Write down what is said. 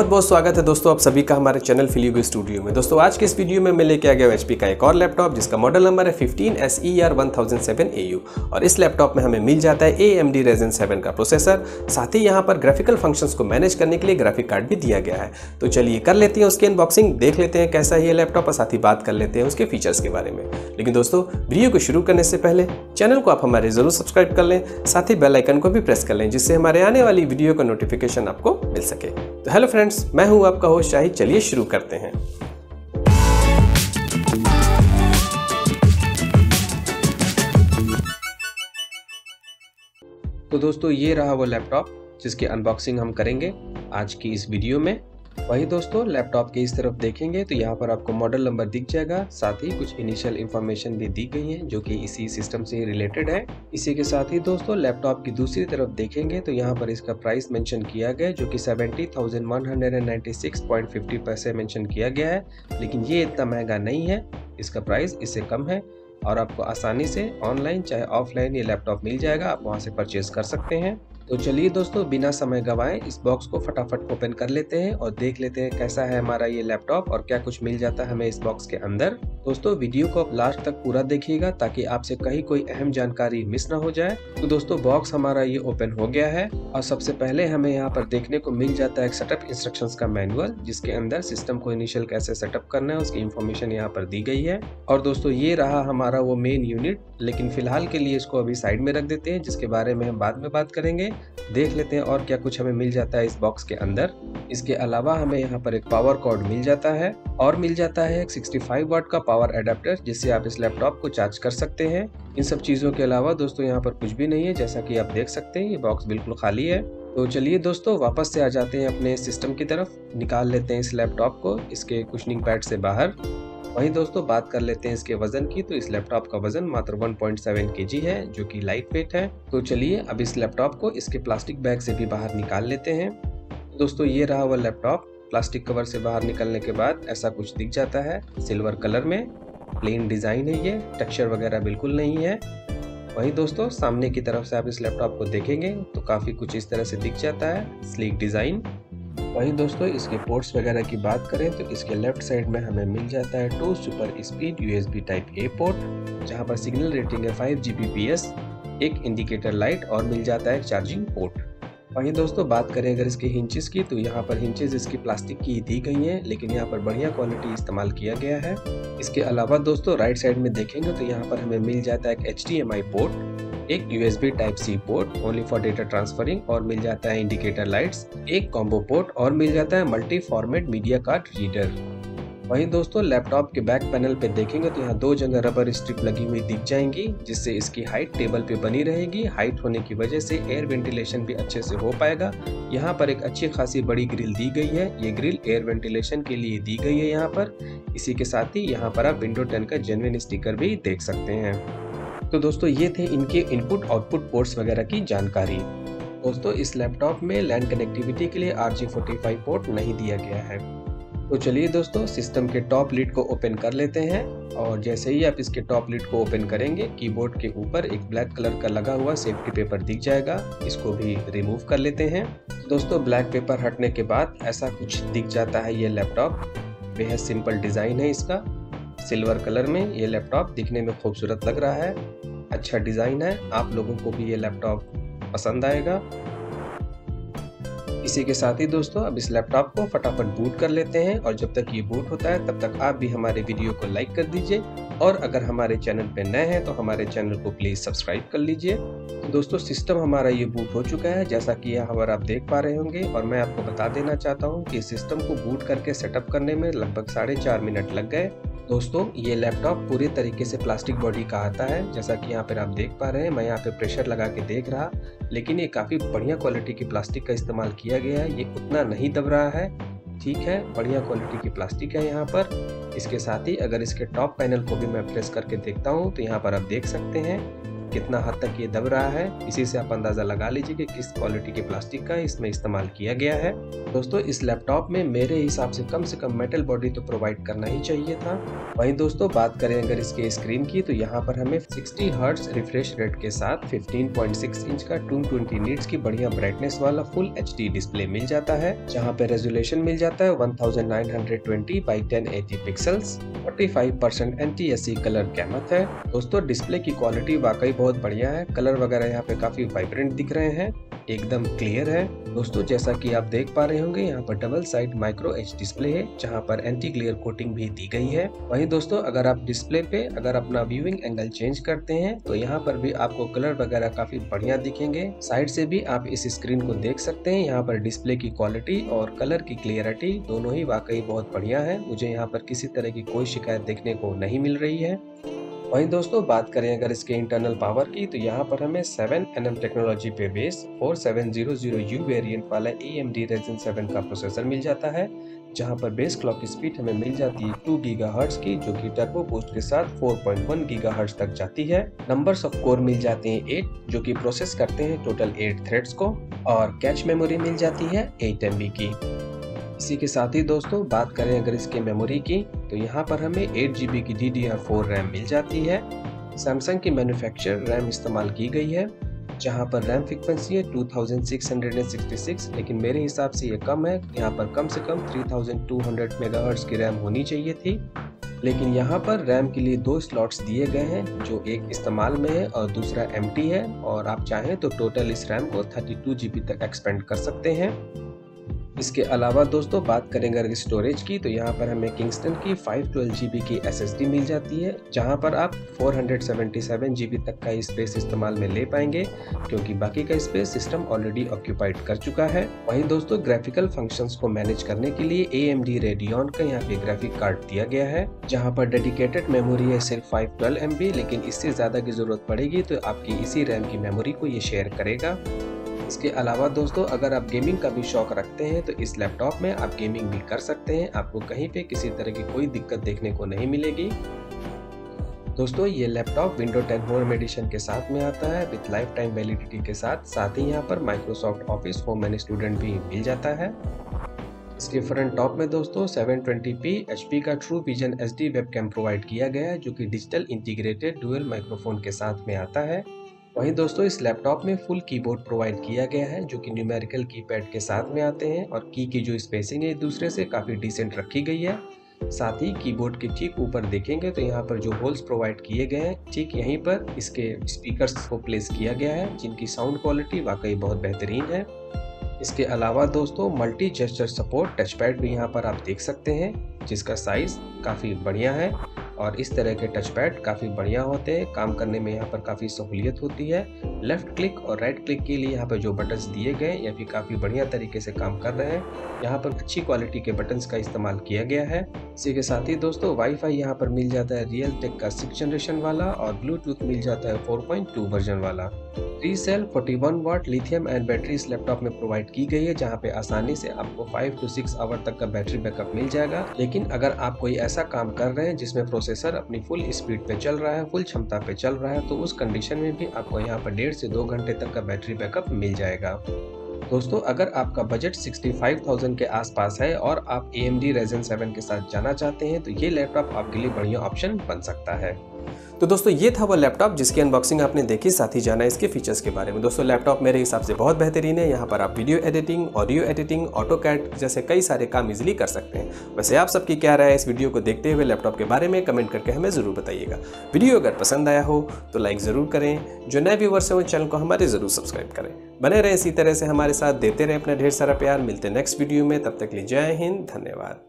बहुत स्वागत है दोस्तों आप सभी का हमारे चैनल फिलिगो स्टूडियो में। दोस्तों आज के इस वीडियो में मैं लेके आ गया हूं HP का एक और लैपटॉप जिसका मॉडल नंबर है 15SER1007AU और इस लैपटॉप में हमें मिल जाता है AMD Ryzen 7 का प्रोसेसर। साथ ही यहाँ पर ग्राफिकल फंक्शंस को मैनेज करने के लिए ग्राफिक कार्ड भी दिया गया है। तो चलिए कर लेते हैं उसकी अनबॉक्सिंग, देख लेते हैं कैसा है ये लैपटॉप और साथ ही बात कर लेते हैं उसके फीचर्स के बारे में। लेकिन दोस्तों वीडियो को शुरू करने से पहले चैनल को आप हमारे जरूर सब्सक्राइब कर लें, साथ ही बेल आइकन को भी प्रेस कर लें जिससे हमारे आने वाली वीडियो का नोटिफिकेशन आपको मिल सके। तो हेलो फ्रेंड्स, मैं हूं आपका होस्ट शाहिद। चलिए शुरू करते हैं। तो दोस्तों ये रहा वो लैपटॉप जिसकी अनबॉक्सिंग हम करेंगे आज की इस वीडियो में। वही दोस्तों लैपटॉप के इस तरफ देखेंगे तो यहाँ पर आपको मॉडल नंबर दिख जाएगा, साथ ही कुछ इनिशियल इंफॉर्मेशन भी दी गई है जो कि इसी सिस्टम से रिलेटेड है। इसी के साथ ही दोस्तों लैपटॉप की दूसरी तरफ देखेंगे तो यहाँ पर इसका प्राइस मेंशन किया गया है जो कि 70,196.50 पैसे मेंशन किया गया है। लेकिन ये इतना महंगा नहीं है, इसका प्राइस इससे कम है और आपको आसानी से ऑनलाइन चाहे ऑफलाइन ये लैपटॉप मिल जाएगा, आप वहाँ से परचेज कर सकते हैं। तो चलिए दोस्तों बिना समय गंवाए इस बॉक्स को फटाफट ओपन कर लेते हैं और देख लेते हैं कैसा है हमारा ये लैपटॉप और क्या कुछ मिल जाता है हमें इस बॉक्स के अंदर। दोस्तों वीडियो को आप लास्ट तक पूरा देखिएगा ताकि आपसे कहीं कोई अहम जानकारी मिस ना हो जाए। तो दोस्तों बॉक्स हमारा ये ओपन हो गया है और सबसे पहले हमें यहाँ पर देखने को मिल जाता है एक सेटअप इंस्ट्रक्शंस का मैनुअल जिसके अंदर सिस्टम को इनिशियल कैसे सेटअप करना है उसकी इन्फॉर्मेशन यहाँ पर दी गई है। और दोस्तों ये रहा हमारा वो मेन यूनिट, लेकिन फिलहाल के लिए इसको अभी साइड में रख देते हैं जिसके बारे में हम बाद में बात करेंगे। देख लेते हैं और क्या कुछ हमें मिल जाता है इस बॉक्स के अंदर। इसके अलावा हमें यहाँ पर एक पावर कॉर्ड मिल जाता है और मिल जाता है एक 65 वाट का पावर एडाप्टर जिससे आप इस लैपटॉप को चार्ज कर सकते हैं। इन सब चीजों के अलावा दोस्तों यहाँ पर कुछ भी नहीं है, जैसा कि आप देख सकते हैं ये बॉक्स बिल्कुल खाली है। तो चलिए दोस्तों वापस से आ जाते हैं अपने सिस्टम की तरफ, निकाल लेते हैं इस लैपटॉप को इसके कुशनिंग पैड से बाहर। वहीं दोस्तों बात कर लेते हैं इसके वजन की, तो इस लैपटॉप का वजन मात्र 1.7 kg है जो कि लाइट वेट है। तो चलिए अब इस लैपटॉप को इसके प्लास्टिक बैग से भी बाहर निकाल लेते हैं। दोस्तों ये रहा वो लैपटॉप, प्लास्टिक कवर से बाहर निकलने के बाद ऐसा कुछ दिख जाता है सिल्वर कलर में। प्लेन डिजाइन है ये, टेक्सचर वगैरह बिल्कुल नहीं है। वहीं दोस्तों सामने की तरफ से आप इस लैपटॉप को देखेंगे तो काफी कुछ इस तरह से दिख जाता है, स्लीक डिजाइन। वहीं दोस्तों इसके पोर्ट्स वगैरह की बात करें तो इसके लेफ्ट साइड में हमें मिल जाता है 2 super speed USB type A port जहां पर सिग्नल रेटिंग है 5 Gbps, एक इंडिकेटर लाइट और मिल जाता है एक चार्जिंग पोर्ट। वहीं दोस्तों बात करें अगर इसके हिंचेस की तो यहाँ पर हिंचेस इसकी प्लास्टिक की दी गई हैं, लेकिन यहाँ पर बढ़िया क्वालिटी इस्तेमाल किया गया है। इसके अलावा दोस्तों राइट साइड में देखेंगे तो यहाँ पर हमें मिल जाता है एक HDMI पोर्ट, एक USB type C port only for data transferring और मिल जाता है इंडिकेटर लाइट्स, एक कॉम्बो पोर्ट और मिल जाता है multi format media card reader. वहीं दोस्तों लैपटॉप के बैक पैनल पे देखेंगे तो यहाँ 2 जगह रबर स्ट्रिप लगी हुई दिख जाएंगी जिससे इसकी हाइट टेबल पे बनी रहेगी। हाइट होने की वजह से एयर वेंटिलेशन भी अच्छे से हो पाएगा। यहाँ पर एक अच्छी खासी बड़ी ग्रिल दी गई है, ये ग्रिल एयर वेंटिलेशन के लिए दी गई है यहाँ पर। इसी के साथ ही यहाँ पर आप विंडो 10 का जेन्युइन स्टिकर भी देख सकते हैं। तो दोस्तों ये थे इनके इनपुट आउटपुट पोर्ट्स वगैरह की जानकारी। दोस्तों इस लैपटॉप में लैन कनेक्टिविटी के लिए RJ45 पोर्ट नहीं दिया गया है। तो चलिए दोस्तों सिस्टम के टॉप लिड को ओपन कर लेते हैं और जैसे ही आप इसके टॉप लिड को ओपन करेंगे कीबोर्ड के ऊपर एक ब्लैक कलर का लगा हुआ सेफ्टी पेपर दिख जाएगा, इसको भी रिमूव कर लेते हैं। दोस्तों ब्लैक पेपर हटने के बाद ऐसा कुछ दिख जाता है ये लैपटॉप। बेहद सिंपल डिजाइन है इसका, सिल्वर कलर में ये लैपटॉप दिखने में खूबसूरत लग रहा है, अच्छा डिजाइन है, आप लोगों को भी ये लैपटॉप पसंद आएगा। इसी के साथ ही दोस्तों अब इस लैपटॉप को फटाफट बूट कर लेते हैं और जब तक ये बूट होता है तब तक आप भी हमारे वीडियो को लाइक कर दीजिए और अगर हमारे चैनल पे नए हैं तो हमारे चैनल को प्लीज सब्सक्राइब कर लीजिए। तो दोस्तों सिस्टम हमारा ये बूट हो चुका है जैसा कि यहाँ पर आप देख पा रहे होंगे और मैं आपको बता देना चाहता हूँ कि सिस्टम को बूट करके सेटअप करने में लगभग 4.5 मिनट लग गए। दोस्तों ये लैपटॉप पूरे तरीके से प्लास्टिक बॉडी का आता है, जैसा कि यहाँ पर आप देख पा रहे हैं। मैं यहाँ पे प्रेशर लगा के देख रहा, लेकिन ये काफ़ी बढ़िया क्वालिटी की प्लास्टिक का इस्तेमाल किया गया है, ये उतना नहीं दब रहा है, ठीक है, बढ़िया क्वालिटी की प्लास्टिक है यहाँ पर। इसके साथ ही अगर इसके टॉप पैनल को भी मैं प्रेस करके देखता हूँ तो यहाँ पर आप देख सकते हैं कितना हद तक ये दब रहा है, इसी से आप अंदाजा लगा लीजिए कि किस क्वालिटी के प्लास्टिक का इसमें इस्तेमाल किया गया है। दोस्तों इस लैपटॉप में मेरे हिसाब से कम मेटल बॉडी तो प्रोवाइड करना ही चाहिए था। वहीं दोस्तों बात करें अगर इसके स्क्रीन की, तो यहाँ पर हमें 60 हर्ट्ज रिफ्रेश रेट के साथ 15.6 इंच का 220 नीट्स की बढ़िया ब्राइटनेस वाला फुल HD डिस्प्ले मिल जाता है, जहाँ पे रेजोल्यूशन मिल जाता है 1920 by 1080 पिक्सल्स। 45% NTSC कलर गैमत है। दोस्तों डिस्प्ले की क्वालिटी वाकई बहुत बढ़िया है, कलर वगैरह यहाँ पे काफी वाइब्रेंट दिख रहे हैं, एकदम क्लियर है। दोस्तों जैसा कि आप देख पा रहे होंगे यहाँ पर double side micro H display है, जहाँ पर एंटी ग्लेयर कोटिंग भी दी गई है। वहीं दोस्तों अगर आप डिस्प्ले पे अगर अपना व्यूइंग एंगल चेंज करते हैं तो यहाँ पर भी आपको कलर वगैरह काफी बढ़िया दिखेंगे। साइड से भी आप इस स्क्रीन को देख सकते हैं, यहाँ पर डिस्प्ले की क्वालिटी और कलर की क्लियरिटी दोनों ही वाकई बहुत बढ़िया है। मुझे यहाँ पर किसी तरह की कोई शिकायत देखने को नहीं मिल रही है। वहीं दोस्तों बात करें अगर इसके इंटरनल पावर की, तो यहाँ पर हमें 7nm टेक्नोलॉजी पे बेस 4700U वेरिएंट वाला AMD Ryzen 7 का प्रोसेसर मिल जाता है, जहाँ पर बेस क्लॉक स्पीड हमें मिल जाती है 2 GHz की, जो कि टर्बो बूस्ट के साथ 4.1 GHz तक जाती है। नंबर्स ऑफ कोर मिल जाते हैं 8, जो कि प्रोसेस करते हैं टोटल 8 थ्रेड्स को, और कैच मेमोरी मिल जाती है 8 MB की। इसी के साथ ही दोस्तों बात करें अगर इसके मेमोरी की, तो यहाँ पर हमें 8 GB की DDR4 रैम मिल जाती है। सैमसंग की मैन्युफैक्चर रैम इस्तेमाल की गई है, जहाँ पर रैम फ्रीक्वेंसी है 2666, लेकिन मेरे हिसाब से ये कम है। यहाँ पर कम से कम 3200 MHz की रैम होनी चाहिए थी, लेकिन यहाँ पर रैम के लिए 2 स्लॉट्स दिए गए हैं, जो एक इस्तेमाल में है और दूसरा एम्प्टी है, और आप चाहें तो टोटल इस रैम को 32 GB तक एक्सपेंड कर सकते हैं। इसके अलावा दोस्तों बात करेंगे अगर स्टोरेज की, तो यहाँ पर हमें किंगस्टन की 512 GB की SSD मिल जाती है, जहाँ पर आप 477 GB तक का स्पेस इस्तेमाल में ले पाएंगे, क्योंकि बाकी का स्पेस सिस्टम ऑलरेडी ऑक्यूपाइड कर चुका है। वहीं दोस्तों ग्राफिकल फंक्शंस को मैनेज करने के लिए AMD Radeon का यहाँ पे ग्राफिक कार्ड दिया गया है, जहाँ पर डेडिकेटेड मेमोरी है सिर्फ 512 MB, लेकिन इससे ज्यादा की जरूरत पड़ेगी तो आपकी इसी रैम की मेमोरी को ये शेयर करेगा। इसके अलावा दोस्तों अगर आप गेमिंग का भी शौक रखते हैं तो इस लैपटॉप में आप गेमिंग भी कर सकते हैं, आपको कहीं पे किसी तरह की कोई दिक्कत देखने को नहीं मिलेगी। दोस्तों ये लैपटॉप विंडो 10 होम एडिशन के साथ में आता है विद लाइफ टाइम वैलिडिटी के साथ ही यहाँ पर Microsoft office home and student भी मिल जाता है। इसके फ्रंट टॉप में दोस्तों 720p HP का true vision HD webcam provide किया गया है, जो कि डिजिटल इंटीग्रेटेड डुअल माइक्रोफोन के साथ में आता है। वहीं दोस्तों इस लैपटॉप में फुल कीबोर्ड प्रोवाइड किया गया है, जो कि न्यूमेरिकल कीपैड के साथ में आते हैं, और की जो स्पेसिंग है एक दूसरे से काफ़ी डिसेंट रखी गई है। साथ ही कीबोर्ड के ठीक ऊपर देखेंगे तो यहाँ पर जो होल्स प्रोवाइड किए गए हैं, ठीक यहीं पर इसके स्पीकर्स को प्लेस किया गया है, जिनकी साउंड क्वालिटी वाकई बहुत बेहतरीन है। इसके अलावा दोस्तों मल्टी जेस्चर सपोर्ट टचपैड भी यहाँ पर आप देख सकते हैं, जिसका साइज काफ़ी बढ़िया है, और इस तरह के टच पैड काफ़ी बढ़िया होते हैं, काम करने में यहाँ पर काफ़ी सहूलियत होती है। लेफ्ट क्लिक और राइट क्लिक के लिए यहाँ पर जो बटन्स दिए गए या फिर काफ़ी बढ़िया तरीके से काम कर रहे हैं। यहाँ पर अच्छी क्वालिटी के बटन्स का इस्तेमाल किया गया है। इसी के साथ ही दोस्तों वाईफाई यहाँ पर मिल जाता है रियल टेक का 6th जनरेशन वाला, और ब्लूटूथ मिल जाता है 4.2 वर्जन वाला। 3 सेल 41 वाट लिथियम आयन बैटरी इस लैपटॉप में प्रोवाइड की गई है, जहाँ पे आसानी से आपको 5 to 6 आवर तक का बैटरी बैकअप मिल जाएगा। लेकिन अगर आप कोई ऐसा काम कर रहे हैं जिसमें प्रोसेसर अपनी फुल स्पीड पे चल रहा है, फुल क्षमता पे चल रहा है, तो उस कंडीशन में भी आपको यहाँ पर 1.5 से 2 घंटे तक का बैटरी बैकअप मिल जाएगा। दोस्तों अगर आपका बजट 65,000 के आसपास है और आप AMD Ryzen 7 के साथ जाना चाहते हैं, तो ये लैपटॉप आपके लिए बढ़िया ऑप्शन बन सकता है। तो दोस्तों ये था वो लैपटॉप जिसकी अनबॉक्सिंग आपने देखी, साथ ही जाना इसके फीचर्स के बारे में। दोस्तों लैपटॉप मेरे हिसाब से बहुत बेहतरीन है। यहाँ पर आप video editing, audio editing, AutoCAD जैसे कई सारे काम इजीली कर सकते हैं। वैसे आप सबकी क्या राय है इस वीडियो को देखते हुए लैपटॉप के बारे में, कमेंट करके हमें ज़रूर बताइएगा। वीडियो अगर पसंद आया हो तो लाइक ज़रूर करें, जो नए व्यूवर्स हैं वो चैनल को हमारे ज़रूर सब्सक्राइब करें। बने रहें इसी तरह से हमारे साथ, देते रहें अपना ढेर सारा प्यार। मिलते हैं नेक्स्ट वीडियो में, तब तक के लिए जय हिंद, धन्यवाद।